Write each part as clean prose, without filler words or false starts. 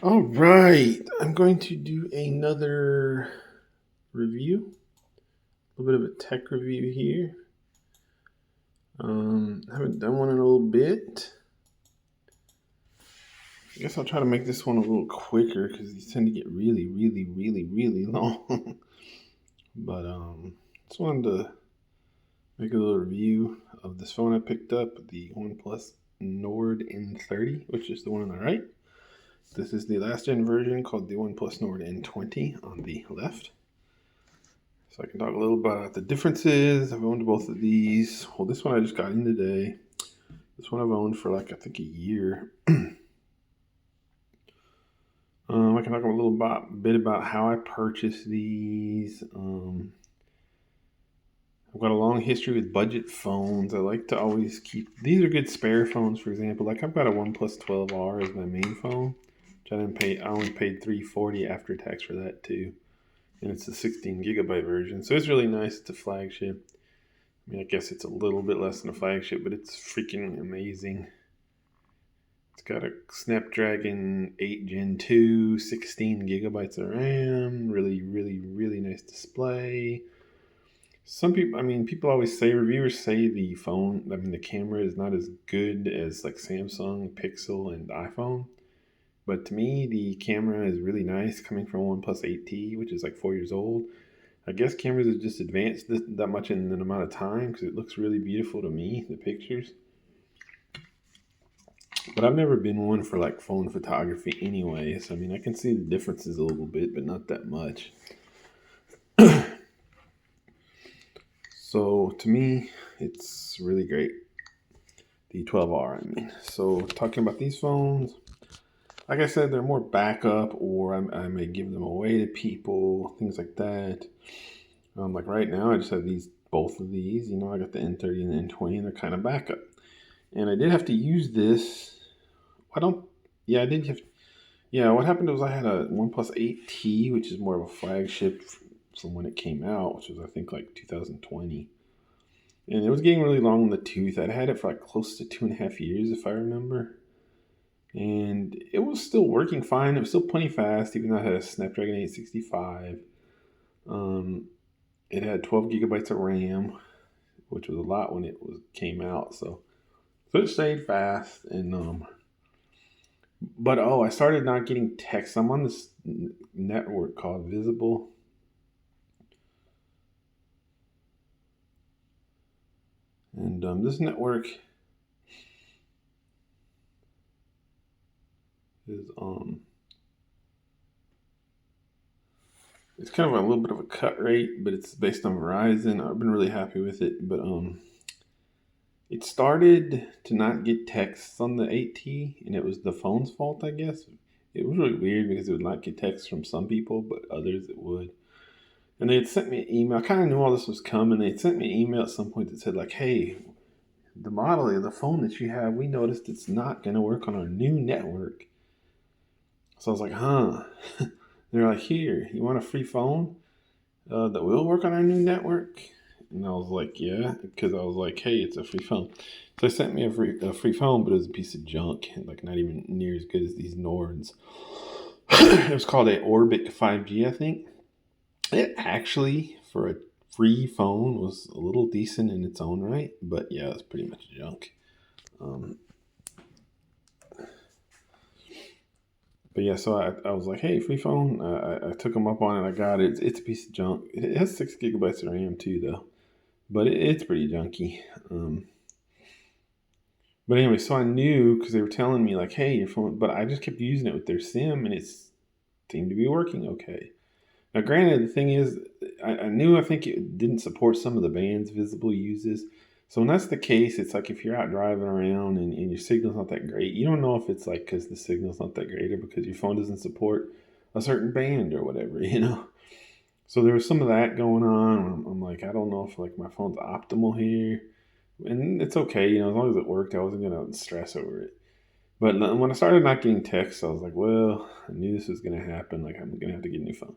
All right, I'm going to do another review, a little bit of a tech review here. I haven't done one in a little bit. I guess I'll try to make this one a little quicker because these tend to get really long. But just wanted to make a little review of this phone I picked up, the Oneplus Nord N30, which is the one on the right. This is the last gen version called the Oneplus Nord N20 on the left. So I can talk a little about the differences. I've owned both of these. Well, this one I just got in today. This one I've owned for I think a year. I can talk a little bit about how I purchased these. I've got a long history with budget phones. I like to always keep, these are good spare phones, for example. Like I've got a OnePlus 12R as my main phone, which I only paid $340 after tax for that too. And it's a 16 gigabyte version. So it's really nice. It's a flagship. I mean, I guess it's a little bit less than a flagship, but it's freaking amazing. It's got a Snapdragon 8 Gen 2, 16 gigabytes of RAM, really nice display. Some people, people always say, reviewers say the camera is not as good as like Samsung, Pixel, and iPhone. But to me, the camera is really nice coming from OnePlus 8T, which is like 4 years old. I guess cameras have just advanced that much in an amount of time because it looks really beautiful to me, the pictures. But I've never been one for like phone photography anyway. So, I can see the differences a little bit, but not that much. So, to me, it's really great. The 12R, So, talking about these phones, like I said, they're more backup, or I may give them away to people, things like that. Like right now, I just have both of these. I got the N30 and the N20, and they're kind of backup. And I did have to use this. I don't. Yeah, I did have. Yeah, what happened was I had a OnePlus 8T, which is more of a flagship from when it came out, which was I think like 2020. And it was getting really long in the tooth. I'd had it for like close to 2.5 years, if I remember. And it was still working fine. It was still plenty fast, even though I had a Snapdragon 865. It had 12 gigabytes of RAM, which was a lot when it came out. So it stayed fast. And but I started not getting texts. I'm on this network called Visible. And this network is it's kind of a little bit of a cut rate, but it's based on Verizon. I've been really happy with it, but it started to not get texts on the 8T, and it was the phone's fault, I guess. It was really weird because it would not get texts from some people, but others it would. And they had sent me an email. I kind of knew all this was coming. They had sent me an email at some point that said, like, hey, the model of the phone that you have, we noticed it's not going to work on our new network. So I was like, huh. They're like, here, you want a free phone that will work on our new network? And I was like, yeah, because I was like, hey, it's a free phone. So they sent me a free phone, but it was a piece of junk, like not even near as good as these Nords. It was called a Orbit 5G, I think. It actually, for a free phone, was a little decent in its own right, but yeah, it's pretty much junk. But yeah, so I was like, hey, free phone. I took them up on it. I got it. It's a piece of junk. It has 6 gigabytes of RAM too, though. But it's pretty junky. But anyway, so I knew because they were telling me, like, hey, your phone. But I just kept using it with their SIM, and it seemed to be working okay. Now, granted, the thing is, I think it didn't support some of the bands Visible uses. So when that's the case, it's like if you're out driving around and your signal's not that great, you don't know if it's like because the signal's not that great or because your phone doesn't support a certain band or whatever. So there was some of that going on. I'm like, I don't know if like my phone's optimal here. And it's okay, as long as it worked, I wasn't going to stress over it. But when I started not getting texts, I was like, well, I knew this was going to happen. Like, I'm going to have to get a new phone.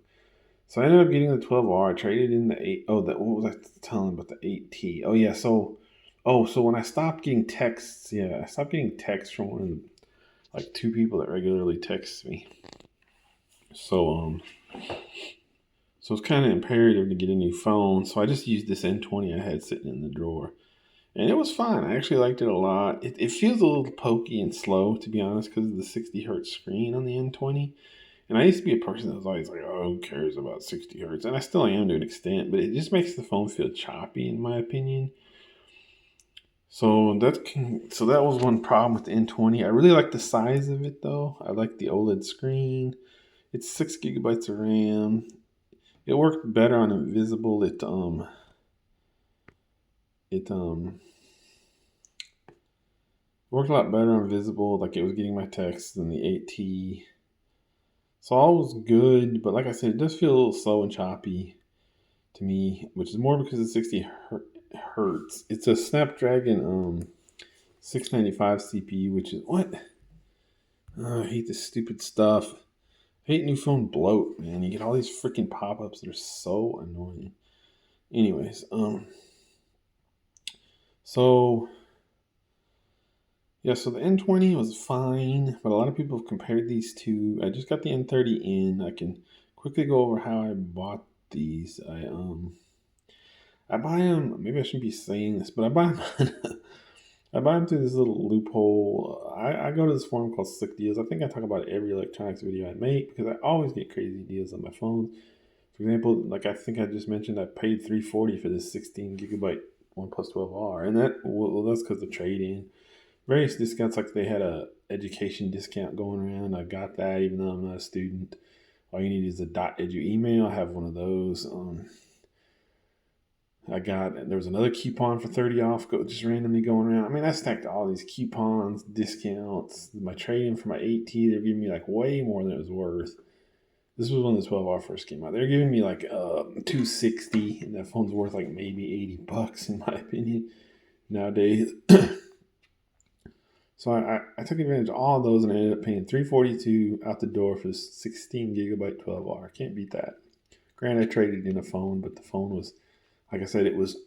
So I ended up getting the 12R. I traded in the 8. Oh, what was I telling about the 8T? Oh, yeah. So when I stopped getting texts, I stopped getting texts from one of the, like, two people that regularly text me. So so it's kind of imperative to get a new phone. So I just used this N20 I had sitting in the drawer. And it was fine. I actually liked it a lot. It feels a little pokey and slow, to be honest, because of the 60 hertz screen on the N20. And I used to be a person that was always like, oh, who cares about 60 hertz? And I still am to an extent, but it just makes the phone feel choppy, in my opinion. So that was one problem with the N20. I really like the size of it, though. I like the OLED screen. It's 6 gigabytes of RAM. It worked better on Invisible. It worked a lot better on Visible. Like, it was getting my texts than the 8T. So all was good, but like I said, it does feel a little slow and choppy to me, which is more because of 60 hertz. It's a Snapdragon 695 CPU, which is what? Oh, I hate this stupid stuff. I hate new phone bloat, man. You get all these freaking pop-ups that are so annoying. Anyways, so yeah, so the N20 was fine, but a lot of people have compared these two. I just got the N30 in. I can quickly go over how I bought these. I buy them. Maybe I shouldn't be saying this, but I buy them. I buy them through this little loophole. I go to this forum called Slick Deals. I think I talk about it every electronics video I make because I always get crazy deals on my phones. For example, like I think I just mentioned, I paid $340 for this 16 gigabyte OnePlus 12R, and that's because of trade-in. Various discounts, like they had a education discount going around. I got that even though I'm not a student. All you need is a .edu email. I have one of those. There was another coupon for 30 off just randomly going around. I mean, I stacked all these coupons, discounts, my trade-in for my 8T. They're giving me like way more than it was worth. This was when the 12R first came out. They're giving me like $260, and that phone's worth like maybe $80 in my opinion nowadays. So I took advantage of all of those, and I ended up paying $342 out the door for this 16 gigabyte 12R. Can't beat that. Granted, I traded in a phone, but the phone was, like I said, it was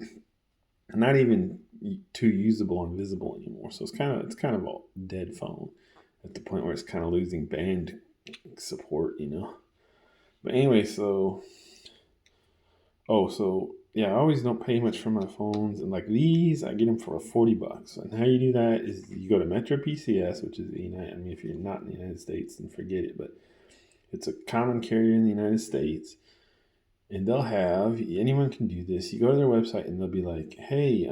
not even too usable and visible anymore. So it's kind of a dead phone at the point where it's kind of losing band support, you know. But anyway, so yeah, I always don't pay much for my phones, and like these, I get them for $40. And how you do that is you go to Metro PCS, which is the United. I mean, if you're not in the United States, then forget it. But it's a common carrier in the United States, and they'll have, anyone can do this. You go to their website, and they'll be like, "Hey,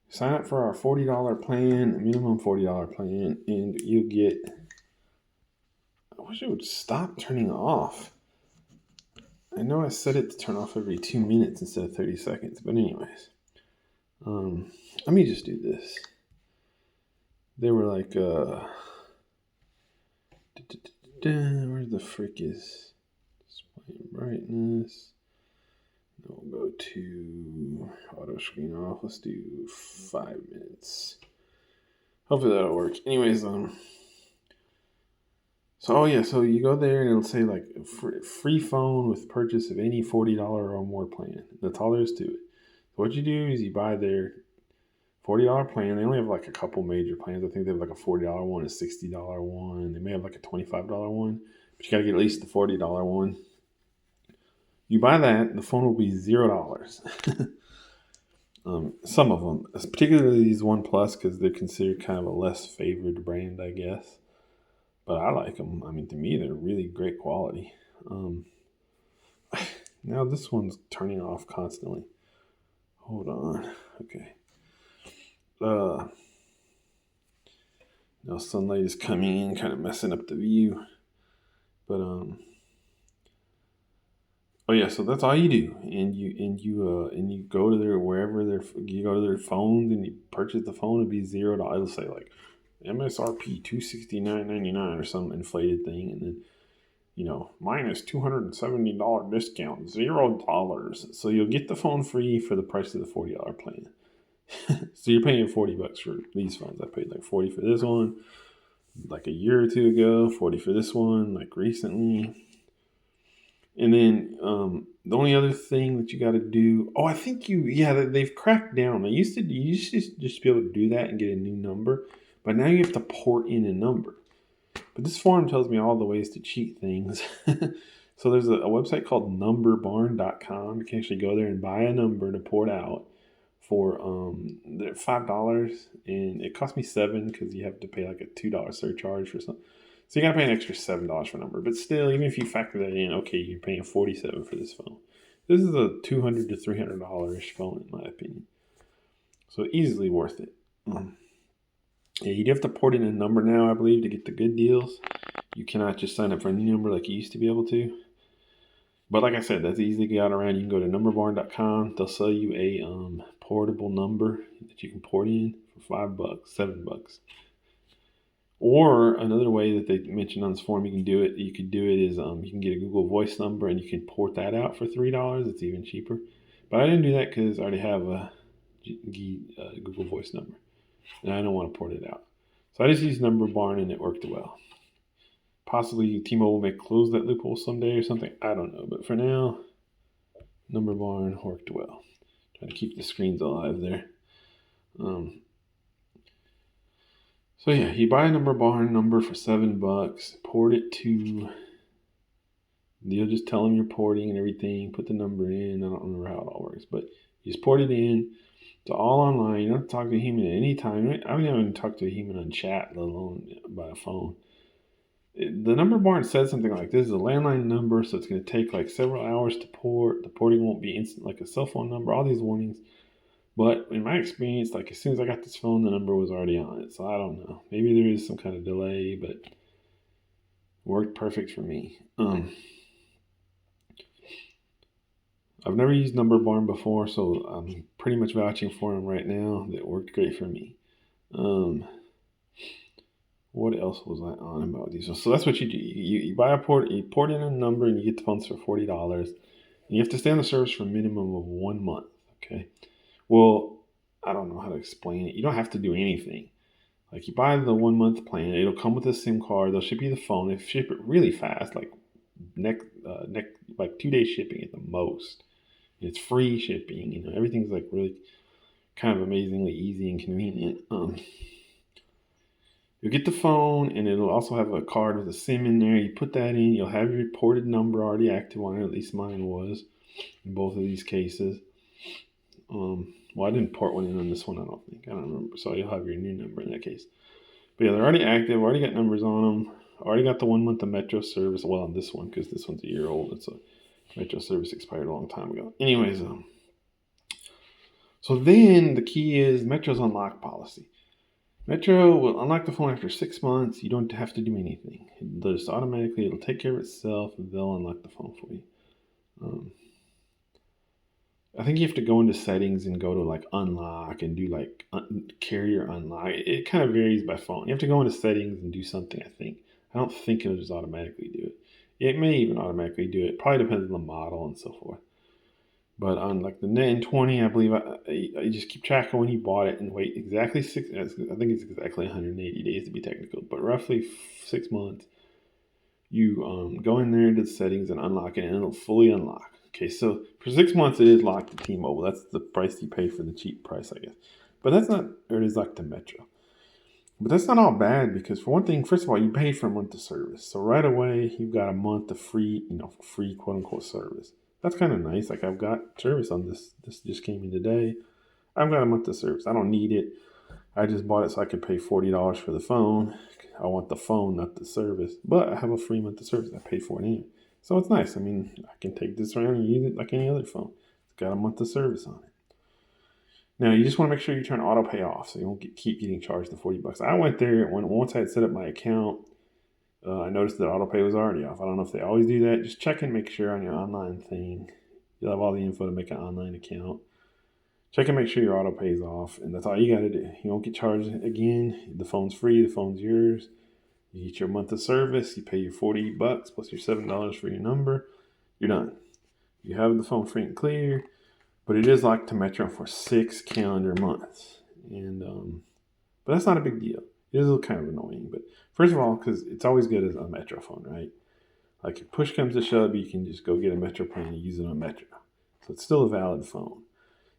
sign up for our $40 plan, minimum $40 plan, and you'll get." I wish it would stop turning off. I know I set it to turn off every 2 minutes instead of 30 seconds, but anyways. Let me just do this. They were like, where the frick is display brightness? We'll go to auto screen off. Let's do 5 minutes. Hopefully that'll work. Anyways, so you go there and it'll say like free phone with purchase of any $40 or more plan. That's all there is to it. What you do is you buy their $40 plan. They only have like a couple major plans. I think they have like a $40 one, a $60 one. They may have like a $25 one, but you got to get at least the $40 one. You buy that, the phone will be $0. Some of them, particularly these Oneplus, because they're considered kind of a less favored brand, I guess. But I like them. I mean, to me, they're really great quality. Now this one's turning off constantly. Hold on. Okay. Now sunlight is coming in, kind of messing up the view. But oh yeah, so that's all you do, and you go to you go to their phones and you purchase the phone. It'd be $0. It'll say like MSRP $269.99 or some inflated thing, and then minus $270 discount, $0. So you'll get the phone free for the price of the $40 plan. So you're paying $40 for these phones. I paid like $40 for this one, like a year or two ago. $40 for this one, like recently. And then the only other thing that you got to do, I think they've cracked down. You used to just be able to do that and get a new number, but now you have to port in a number. But this forum tells me all the ways to cheat things. So there's a website called numberbarn.com. You can actually go there and buy a number to port out for $5, and it cost me $7 because you have to pay like a $2 surcharge for something. So you gotta pay an extra $7 for a number. But still, even if you factor that in, okay, you're paying $47 for this phone. This is a $200 to $300 phone in my opinion. So easily worth it. Yeah, you have to port in a number now, I believe, to get the good deals. You cannot just sign up for a new number like you used to be able to. But like I said, that's easy to get around. You can go to numberbarn.com. They'll sell you a portable number that you can port in for $5, $7. Or another way that they mentioned on this forum, you could do it is you can get a Google Voice number and you can port that out for $3. It's even cheaper. But I didn't do that because I already have a Google Voice number, and I don't want to port it out. So I just used Number Barn and it worked well. Possibly T-Mobile may close that loophole someday or something. I don't know. But for now, Number Barn worked well. Trying to keep the screens alive there. So yeah, you buy a Number Barn number for $7, port it to. You'll just tell them you're porting and everything. Put the number in. I don't remember how it all works, but you just port it in. It's all online. You don't have to talk to a human at any time. I haven't even talked to a human on chat, let alone by a phone. The Number Barn said something like this is a landline number, so it's going to take like several hours to port. The porting won't be instant like a cell phone number. All these warnings. But in my experience, like as soon as I got this phone, the number was already on it. So I don't know. Maybe there is some kind of delay, but it worked perfect for me. I've never used Number Barn before, so I'm pretty much vouching for them right now. That worked great for me. What else was I on about these? So that's what you do. You buy a port, you port in a number, and you get the phones for $40. And you have to stay on the service for a minimum of 1 month. Okay. Well, I don't know how to explain it. You don't have to do anything. Like you buy the 1 month plan, it'll come with a SIM card. They'll ship you the phone. They ship it really fast, like like 2 days shipping at the most. And it's free shipping. You know, everything's like really kind of amazingly easy and convenient. You'll get the phone, and it'll also have a card with a SIM in there. You put that in. You'll have your ported number already active on it. At least mine was in both of these cases. Well, I didn't port one in on this one, I don't think. I don't remember. So you'll have your new number in that case. But yeah, they're already active. Already got numbers on them. Already got the 1 month of Metro service. Well, on this one, because this one's a year old. It's a Metro service expired a long time ago. Anyways, so then the key is Metro's unlock policy. Metro will unlock the phone after 6 months. You don't have to do anything. It'll just automatically, it'll take care of itself, and they'll unlock the phone for you. I think you have to go into settings and go to like unlock and do like carrier unlock. It kind of varies by phone. You have to go into settings and do something, I think. I don't think it'll just automatically do it. It may even automatically do it. Probably depends on the model and so forth. But on like the n30, I believe I just keep track of when you bought it and wait exactly I think it's exactly 180 days to be technical, but roughly 6 months. You go in there into the settings and unlock it, and it'll fully unlock. Okay, so for 6 months it is locked to T-Mobile. That's the price you pay for the cheap price, I guess. But that's not, or it is locked to Metro. But that's not all bad because for one thing, first of all, you pay for a month of service. So right away, you've got a month of free, free quote unquote service. That's kind of nice. Like I've got service on this. This just came in today. I've got a month of service. I don't need it. I just bought it so I could pay $40 for the phone. I want the phone, not the service. But I have a free month of service. I paid for it anyway. So it's nice. I mean, I can take this around and use it like any other phone. It's got a month of service on it. Now, you just want to make sure you turn auto pay off so you won't keep getting charged the $40. I went there once I had set up my account. I noticed that auto pay was already off. I don't know if they always do that. Just check and make sure on your online thing. You'll have all the info to make an online account. Check and make sure your auto pay is off, and that's all you got to do. You won't get charged again. The phone's free. The phone's yours. You get your month of service. You pay your $40 plus your $7 for your number. You're done. You have the phone free and clear, but it is locked to Metro for 6 calendar months. And but that's not a big deal. It is kind of annoying, but first of all, because it's always good as a Metro phone, right? Like if push comes to shove, you can just go get a Metro plan and use it on Metro. So it's still a valid phone.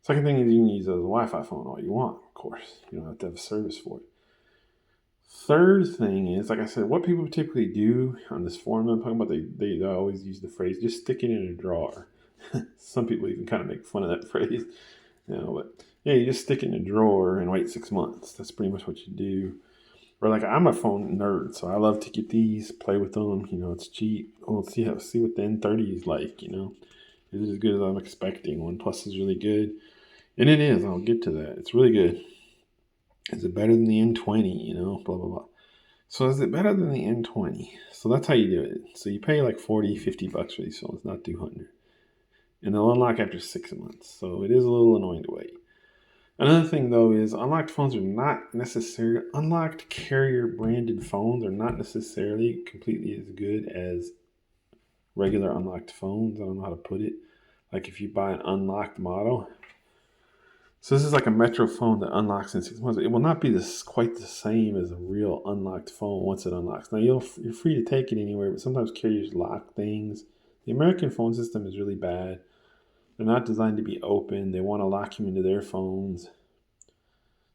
Second thing is you can use it as a Wi-Fi phone all you want, of course. You don't have to have a service for it. Third thing is, like I said, what people typically do on this forum I'm talking about, they always use the phrase, just stick it in a drawer. Some people even kind of make fun of that phrase, but yeah, you just stick it in a drawer and wait 6 months. That's pretty much what you do. Or like I'm a phone nerd, so I love to get these, play with them. It's cheap. We'll see what the n30 is like. Is it as good as I'm expecting? OnePlus is really good, and it is. I'll get to that. It's really good. Is it better than the n20? Blah blah blah. So is it better than the n20? So that's how you do it. So you pay like 40, $50 for these phones, not 200, and they'll unlock after 6 months. So it is a little annoying to wait. Another thing though is unlocked phones are not necessarily unlocked carrier branded phones are not necessarily completely as good as regular unlocked phones. I don't know how to put it. Like if you buy an unlocked model. So this is like a Metro phone that unlocks in 6 months. It will not be quite the same as a real unlocked phone once it unlocks. Now you're free to take it anywhere, but sometimes carriers lock things. The American phone system is really bad. They're not designed to be open. They want to lock you into their phones.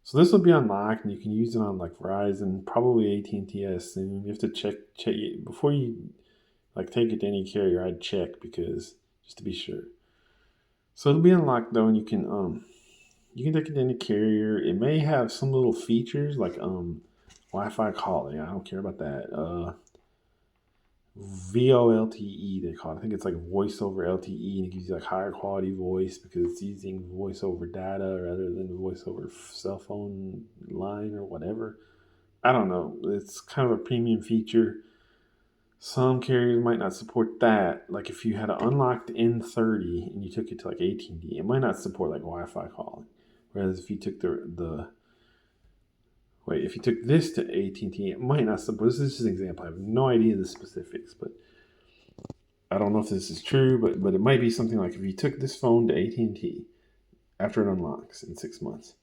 So this will be unlocked, and you can use it on like Verizon, probably AT&T, I assume. You have to check it before you like take it to any carrier. I'd check because just to be sure. So it'll be unlocked though, and you can take it to any carrier. It may have some little features like Wi-Fi calling. I don't care about that. VoLTE they call it. I think it's like voice over LTE, and it gives you like higher quality voice because it's using voice over data rather than voice over cell phone line or whatever. I don't know. It's kind of a premium feature. Some carriers might not support that. Like if you had an unlocked n30 and you took it to like AT&T, it might not support like Wi-Fi calling. Whereas if you took if you took this to AT&T, it might not support. This is just an example. I have no idea the specifics, but I don't know if this is true. But it might be something like if you took this phone to AT&T after it unlocks in 6 months,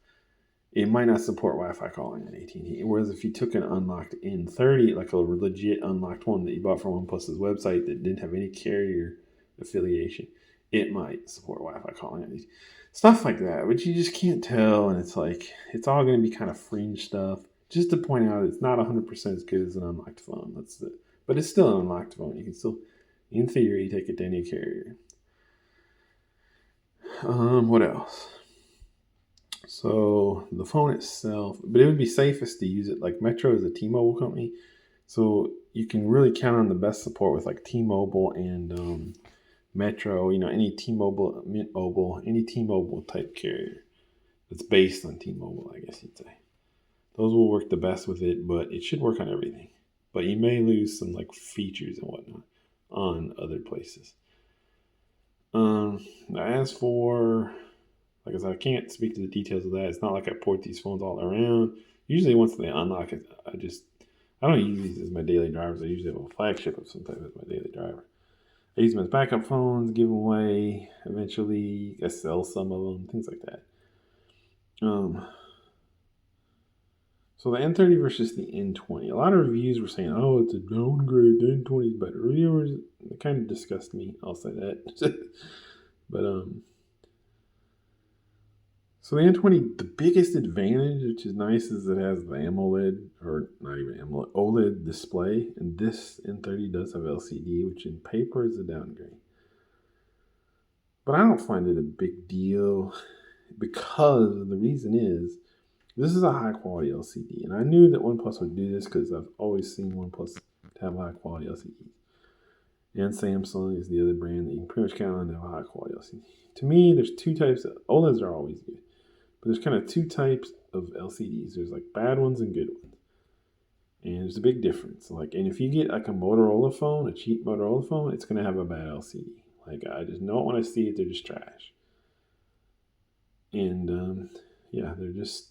it might not support Wi-Fi calling at AT&T. Whereas if you took an unlocked n30, like a legit unlocked one that you bought from OnePlus's website that didn't have any carrier affiliation, it might support Wi-Fi calling at AT&T. Stuff like that, but you just can't tell, and it's like it's all going to be kind of fringe stuff. Just to point out, it's not 100% as good as an unlocked phone. But it's still an unlocked phone. You can still, in theory, take it to any carrier. What else? So the phone itself, but it would be safest to use it like Metro is a T-Mobile company, so you can really count on the best support with like T-Mobile and Metro. Any T-Mobile, Mint Mobile, any T-Mobile type carrier that's based on T-Mobile, I guess you'd say. Those will work the best with it, but it should work on everything. But you may lose some like features and whatnot on other places. As for like I said, I can't speak to the details of that. It's not like I port these phones all around. Usually, once they unlock it, I don't use these as my daily drivers. I usually have a flagship of some type as my daily driver. I use them as backup phones, give them away eventually. I sell some of them, things like that. So the n30 versus the n20. A lot of reviews were saying, "Oh, it's a downgrade. The n20 is better." Reviewers, it kind of disgust me. I'll say that. But So the n20, the biggest advantage, which is nice, is it has the AMOLED, or not even AMOLED, OLED display, and this n30 does have LCD, which in paper is a downgrade. But I don't find it a big deal because the reason is this is a high quality LCD, and I knew that OnePlus would do this because I've always seen OnePlus have high quality LCDs. And Samsung is the other brand that you can pretty much count on to have a high quality LCD. To me, there's two types of OLEDs are always good. But there's kind of two types of LCDs. There's like bad ones and good ones. And there's a big difference. And if you get like a Motorola phone, a cheap Motorola phone, it's going to have a bad LCD. Like I just don't want to see it. They're just trash. And they're just.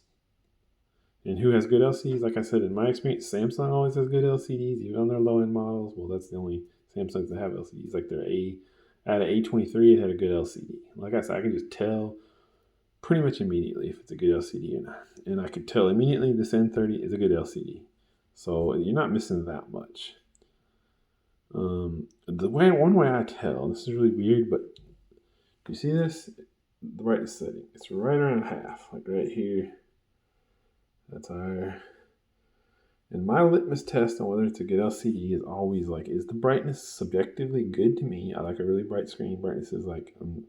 And who has good LCDs? Like I said, in my experience, Samsung always has good LCDs, even on their low end models. Well, that's the only Samsungs that have LCDs. Like at an A23, it had a good LCD. Like I said, I can just tell pretty much immediately if it's a good LCD or not. And I could tell immediately this n30 is a good LCD. So you're not missing that much. One way I tell, this is really weird, but you see this? The brightness setting. It's right around half, like right here. That's higher. And my litmus test on whether it's a good LCD is always like, is the brightness subjectively good to me? I like a really bright screen. Brightness is like, I'm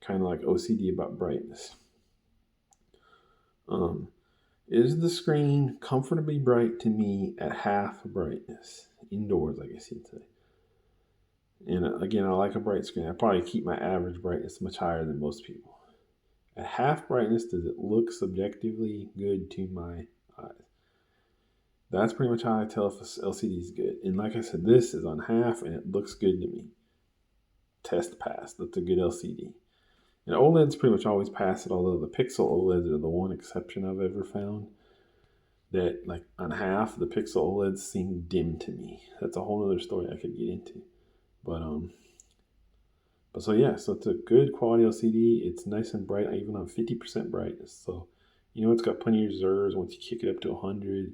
kind of like OCD about brightness. Um, is the screen comfortably bright to me at half brightness? Indoors, I guess you'd say. And again, I like a bright screen. I probably keep my average brightness much higher than most people. At half brightness, does it look subjectively good to my eyes? That's pretty much how I tell if a LCD is good. And like I said, this is on half and it looks good to me. Test passed. That's a good LCD. And OLEDs pretty much always pass it, although the Pixel OLEDs are the one exception I've ever found. That like on half, the Pixel OLEDs seem dim to me. That's a whole other story I could get into. But so yeah, so it's a good quality LCD. It's nice and bright, even on 50% brightness. So it's got plenty of reserves. Once you kick it up to 100,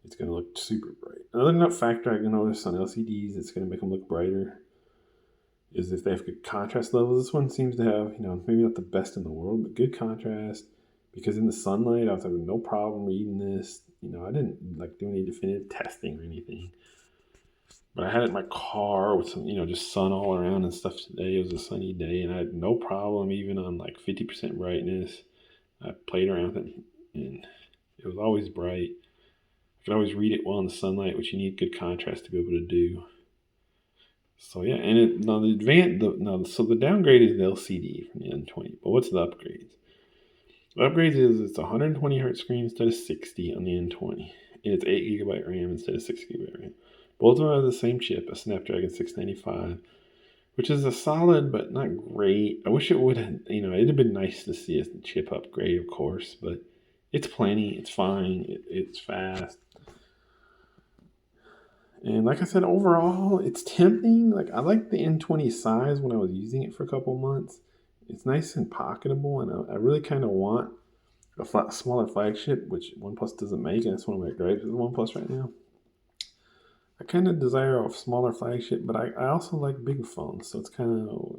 it's going to look super bright. Another factor I can notice on LCDs that's going to make them look brighter is if they have good contrast levels. This one seems to have, maybe not the best in the world, but good contrast. Because in the sunlight, I was having no problem reading this. I didn't like do any definitive testing or anything. But I had it in my car with some, just sun all around and stuff today. It was a sunny day, and I had no problem even on like 50% brightness. I played around with it, and it was always bright. I could always read it well in the sunlight, which you need good contrast to be able to do. So yeah, and so the downgrade is the LCD from the N20. But what's the upgrades? The upgrades is it's 120 hertz screen instead of 60 on the N20, and it's 8GB RAM instead of 6GB RAM. Both of them have the same chip, a Snapdragon 695, which is a solid but not great. I wish it would have, it'd have been nice to see a chip upgrade, of course, but it's plenty. It's fine. It's fast. And like I said, overall, it's tempting. Like I like the N20 size when I was using it for a couple months. It's nice and pocketable, and I really kind of want a smaller flagship, which OnePlus doesn't make, and that's one of my gripes with OnePlus right now. I kind of desire a smaller flagship, but I also like big phones, so it's kind of,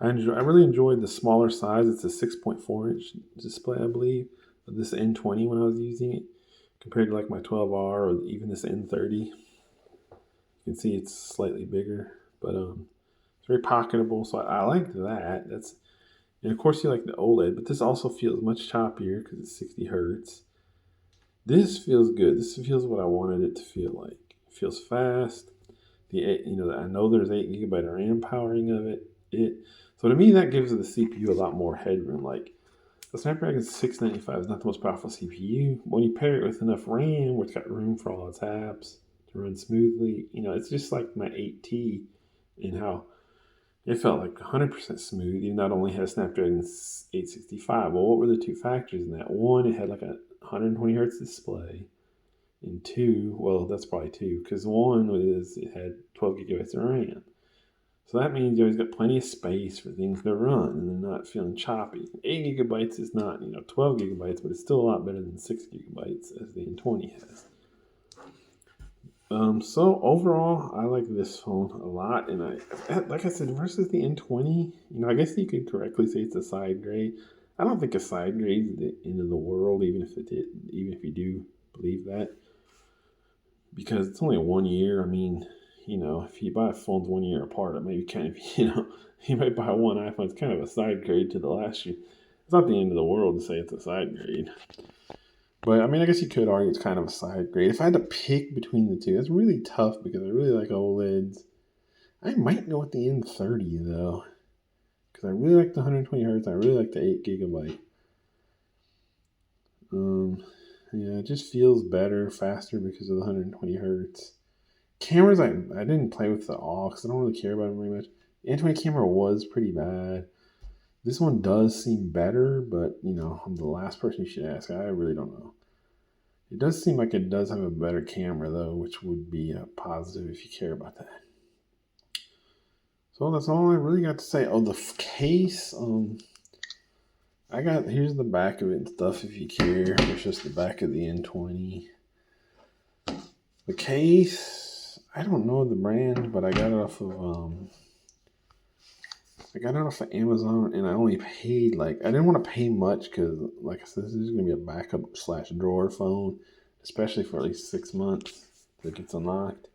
I really enjoyed the smaller size. It's a 6.4-inch display, I believe, of this N20 when I was using it, compared to like my 12R or even this N30. You can see it's slightly bigger, but it's very pocketable, so I like that. And of course you like the OLED, but this also feels much choppier because it's 60 hertz. This feels good. This feels what I wanted it to feel like. It feels fast. I know there's 8GB RAM powering of it. So to me, that gives the CPU a lot more headroom. Like the Snapdragon 695 is not the most powerful CPU. When you pair it with enough RAM, where it's got room for all its apps to run smoothly, it's just like my 8T in how it felt like 100% smooth, even though it only has Snapdragon 865. Well, what were the two factors in that? One, it had like a 120 hertz display. And two, well, that's probably two, because one was it had 12 gigabytes of RAM. So that means you always got plenty of space for things to run and they're not feeling choppy. 8 gigabytes is not, 12 gigabytes, but it's still a lot better than 6 gigabytes as the N20 has. So overall, I like this phone a lot, and like I said, versus the N20, I guess you could correctly say it's a side grade. I don't think a side grade is the end of the world, even if you do believe that, because it's only 1 year. I mean, if you buy phones 1 year apart, it may be kind of, you might buy one iPhone. It's kind of a side grade to the last year. It's not the end of the world to say it's a side grade. But I mean, I guess you could argue it's kind of a side grade. If I had to pick between the two, that's really tough because I really like OLEDs. I might go with the n30 though, because I really like the 120 hertz. I really like the 8 gigabyte. Yeah, it just feels better, faster because of the 120 hertz. Cameras, I didn't play with the all because I don't really care about them very much. The N20 camera was pretty bad. This one does seem better, but I'm the last person you should ask. I really don't know. It does seem like it does have a better camera though, which would be a positive if you care about that. So that's all I really got to say. Oh, the case. Here's the back of it and stuff if you care. It's just the back of the N20. The case, I don't know the brand, but I got it off of Amazon, and I only paid I didn't want to pay much because, like I said, this is going to be a backup / drawer phone. especially for at least 6 months till it gets unlocked,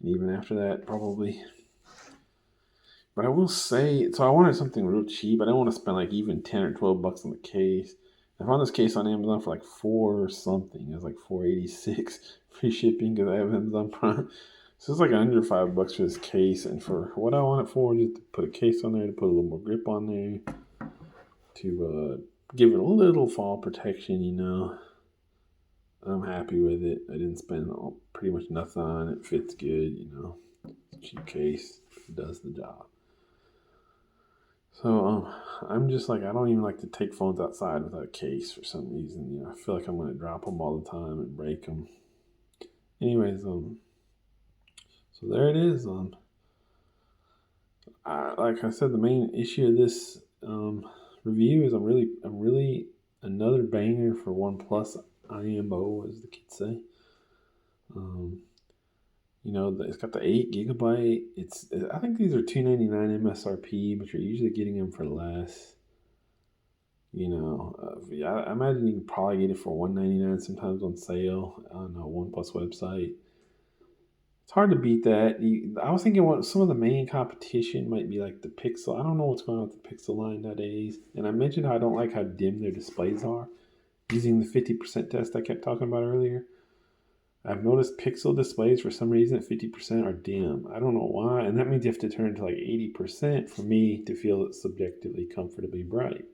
and even after that, probably. But I will say, so I wanted something real cheap. I don't want to spend like even $10 or $12 on the case. I found this case on Amazon for like four something. It was like $4.86 free shipping because I have Amazon Prime. So it's like under $5 for this case, and for what I want it for, just to put a case on there, to put a little more grip on there, to give it a little fall protection. I'm happy with it. I didn't spend pretty much nothing on it. It fits good. Cheap case, it does the job. So I'm just like, I don't even like to take phones outside without a case for some reason. I feel like I'm gonna drop them all the time and break them. Anyways, so there it is. Like I said, the main issue of this review is I'm really another banger for OnePlus IMO, as the kids say. It's got the 8 GB. I think these are $299 MSRP, but you're usually getting them for less. I imagine you can probably get it for $199 sometimes on sale on a OnePlus website. It's hard to beat that. I was thinking what some of the main competition might be like the Pixel. I don't know what's going on with the Pixel line nowadays. And I mentioned how I don't like how dim their displays are. Using the 50% test I kept talking about earlier, I've noticed Pixel displays for some reason at 50% are dim. I don't know why, and that means you have to turn to like 80% for me to feel it's subjectively comfortably bright.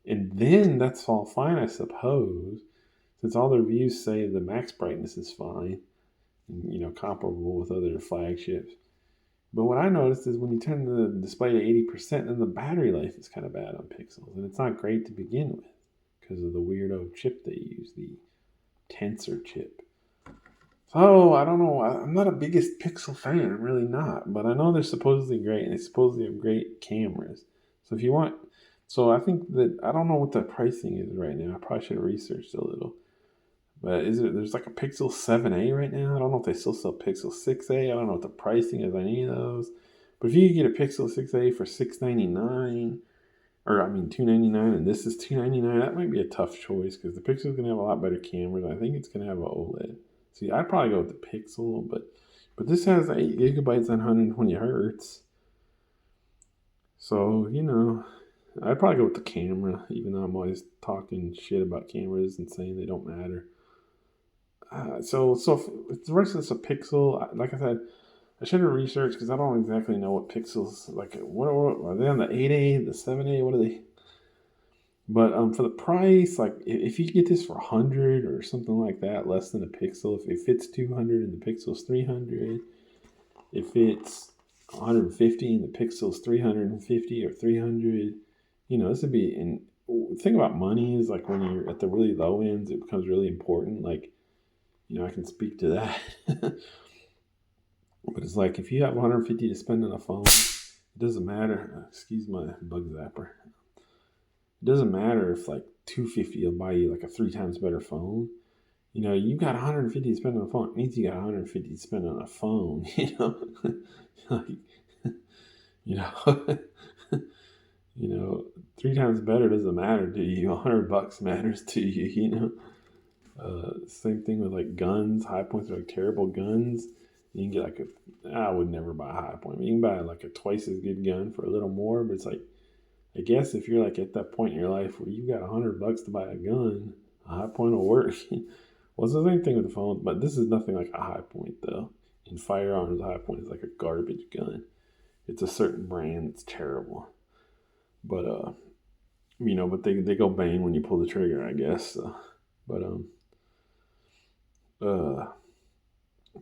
And then that's all fine, I suppose, since all the reviews say the max brightness is fine, and, comparable with other flagships. But what I noticed is when you turn the display to 80%, then the battery life is kind of bad on Pixels, and it's not great to begin with because of the weirdo chip they use, the Tensor chip. So I don't know. I'm not a biggest Pixel fan. I'm really not. But I know they're supposedly great, and they supposedly have great cameras. So if you want, so I think that I don't know what the pricing is right now. I probably should have researched a little. But there's like a Pixel 7a right now. I don't know if they still sell Pixel 6a. I don't know what the pricing is on any of those. But if you could get a Pixel 6a for $699, or I mean $299, and this is $299, that might be a tough choice because the Pixel's gonna have a lot better cameras. I think it's gonna have an OLED. See, I'd probably go with the Pixel, but this has 8 gigabytes and 120 hertz. So, I'd probably go with the camera, even though I'm always talking shit about cameras and saying they don't matter. So if the rest of it's a Pixel, like I said, I should have researched because I don't exactly know what Pixels, like, what are they on the 8A, the 7A, what are they? But for the price, like if you get this for 100 or something like that, less than a Pixel, if it's 200 and the Pixel's 300, if it's 150 and the Pixel's 350 or 300, this would be. And the thing about money is, like, when you're at the really low ends, it becomes really important. Like, I can speak to that. But it's like if you have 150 to spend on a phone, it doesn't matter. Excuse my bug zapper. It doesn't matter if like 250 will buy you like a 3 times better phone. You got 150 to spend on a phone. It means you got 150 to spend on a phone. Like, you know, 3 times better doesn't matter to you. $100 matters to you. Same thing with like guns. High Points are like terrible guns. You can get like I would never buy a High Point. You can buy like a twice as good gun for a little more, but it's like, I guess if you're like at that point in your life where you've got $100 to buy a gun, a High Point will work. Well, it's the same thing with the phone, but this is nothing like a High Point though. In firearms, High Point is like a garbage gun. It's a certain brand that's terrible. But but they go bang when you pull the trigger, I guess.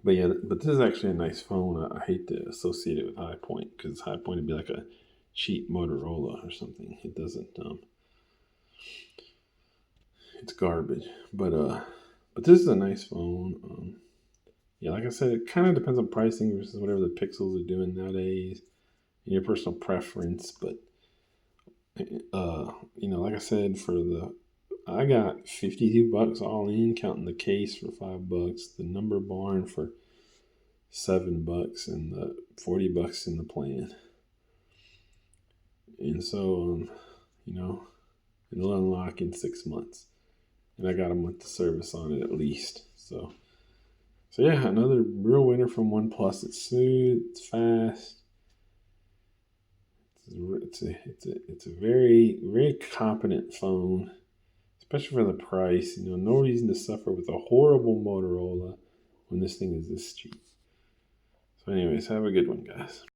But this is actually a nice phone. I hate to associate it with High Point because High Point would be like a cheap Motorola or something. It doesn't. It's garbage. But this is a nice phone. Like I said, it kind of depends on pricing versus whatever the Pixels are doing nowadays, and your personal preference. But like I said, I got $52 all in, counting the case for $5, the number barn for $7, and the $40 in the plan. And so, it'll unlock in 6 months. and I got a month of service on it at least. So yeah, another real winner from OnePlus. It's smooth, it's fast. It's a very very competent phone, especially for the price. No reason to suffer with a horrible Motorola when this thing is this cheap. So, anyways, have a good one, guys.